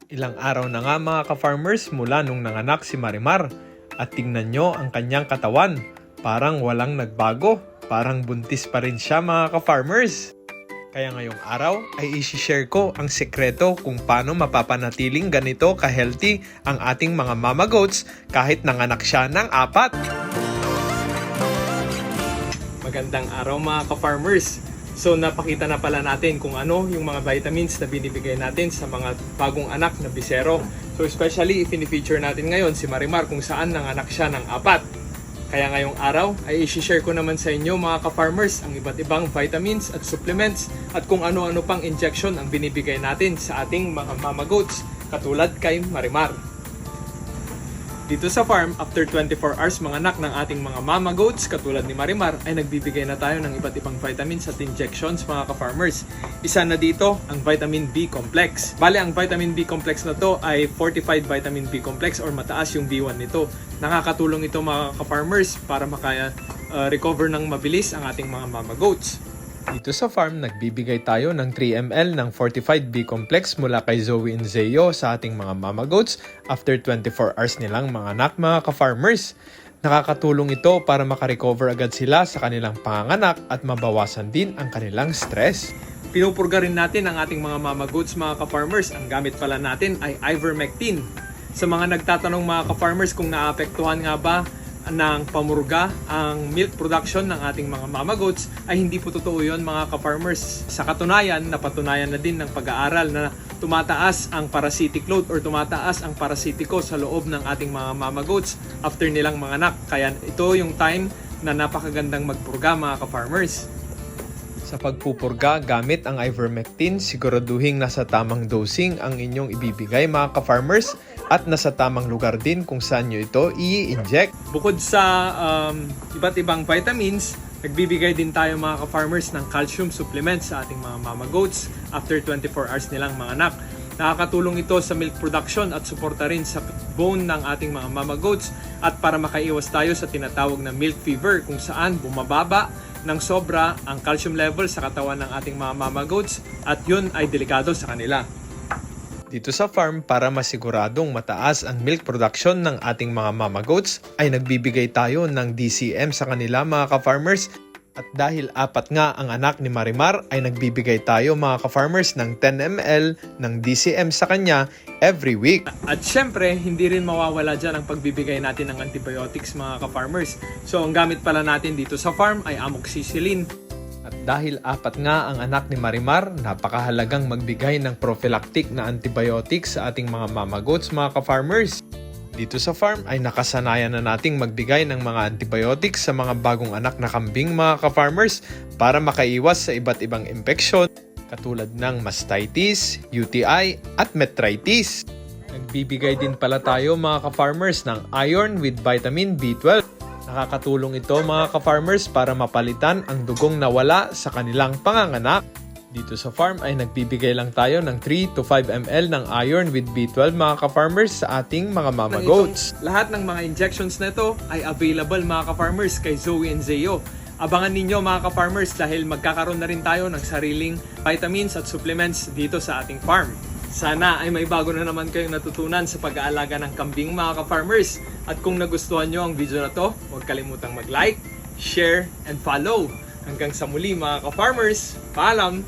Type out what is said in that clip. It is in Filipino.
Ilang araw na nga mga ka-farmers mula nung nanganak si Marimar at tingnan nyo ang kanyang katawan. Parang walang nagbago, parang buntis pa rin siya mga ka-farmers. Kaya ngayong araw ay isi-share ko ang sekreto kung paano mapapanatiling ganito ka-healthy ang ating mga mama goats kahit nanganak siya ng 4. Magandang araw mga ka-farmers. So napakita na pala natin kung ano yung mga vitamins na binibigay natin sa mga bagong anak na bisero. So especially if in-feature natin ngayon si Marimar kung saan nanganak siya ng 4. Kaya ngayong araw ay isi-share ko naman sa inyo mga ka-farmers ang iba't ibang vitamins at supplements at kung ano-ano pang injection ang binibigay natin sa ating mga mama goats katulad kay Marimar. Dito sa farm, after 24 hours manganak ng ating mga mama goats katulad ni Marimar ay nagbibigay na tayo ng iba't ibang vitamins at injections mga ka-farmers. Isa na dito ang vitamin B complex. Bale, ang vitamin B complex na to ay fortified vitamin B complex or mataas yung B1 nito. Nakakatulong ito mga ka-farmers para recover ng mabilis ang ating mga mama goats. Dito sa farm, nagbibigay tayo ng 3 ml ng fortified B complex mula kay Zoe and Zeo sa ating mga mama goats after 24 hours nilang manganak mga ka-farmers. Nakakatulong ito para makarecover agad sila sa kanilang panganganak at mabawasan din ang kanilang stress. Pinupurga rin natin ang ating mga mama goats mga ka-farmers. Ang gamit pala natin ay ivermectin. Sa mga nagtatanong mga ka-farmers kung naapektuhan nga ba ng pamurga ang milk production ng ating mga mama goats, ay hindi po totoo yun mga ka-farmers. Sa katunayan, napatunayan na din ng pag-aaral na tumataas ang parasitic load or tumataas ang parasitiko sa loob ng ating mga mama goats after nilang manganak. Kaya ito yung time na napakagandang magpurga mga ka-farmers. Sa pagpupurga gamit ang ivermectin, siguraduhin nasa tamang dosing ang inyong ibibigay mga ka-farmers at nasa tamang lugar din kung saan nyo ito i-inject. Bukod sa iba't ibang vitamins, nagbibigay din tayo mga ka-farmers ng calcium supplements sa ating mga mama goats after 24 hours nilang manganak. Nakakatulong ito sa milk production at suporta rin sa bone ng ating mga mama goats at para makaiwas tayo sa tinatawag na milk fever kung saan bumababa ng sobra ang calcium level sa katawan ng ating mga mama goats at yun ay delikado sa kanila. Dito sa farm, para masiguradong mataas ang milk production ng ating mga mama goats, ay nagbibigay tayo ng DCM sa kanila mga ka-farmers. At dahil 4 nga ang anak ni Marimar, ay nagbibigay tayo mga ka-farmers ng 10 ml ng DCM sa kanya every week. At syempre, hindi rin mawawala dyan ang pagbibigay natin ng antibiotics mga ka-farmers. So ang gamit pala natin dito sa farm ay amoxicillin. At dahil 4 nga ang anak ni Marimar, napakahalagang magbigay ng prophylactic na antibiotics sa ating mga mama goats mga ka-farmers. Dito sa farm ay nakasanayan na nating magbigay ng mga antibiotics sa mga bagong anak na kambing mga ka-farmers para makaiwas sa iba't ibang impeksyon katulad ng mastitis, UTI at metritis. Nagbibigay din pala tayo mga ka-farmers ng iron with vitamin B12. Nakakatulong ito mga ka-farmers para mapalitan ang dugong nawala sa kanilang panganganak. Dito sa farm ay nagbibigay lang tayo ng 3 to 5 ml ng iron with B12 mga ka-farmers sa ating mga mama goats. Lahat ng mga injections na ito ay available mga ka-farmers kay Zoe and Zeo. Abangan ninyo mga ka-farmers dahil magkakaroon na rin tayo ng sariling vitamins at supplements dito sa ating farm. Sana ay may bago na naman kayong natutunan sa pag-aalaga ng kambing mga ka-farmers. At kung nagustuhan nyo ang video na to, huwag kalimutang mag-like, share, and follow. Hanggang sa muli mga ka-farmers, paalam!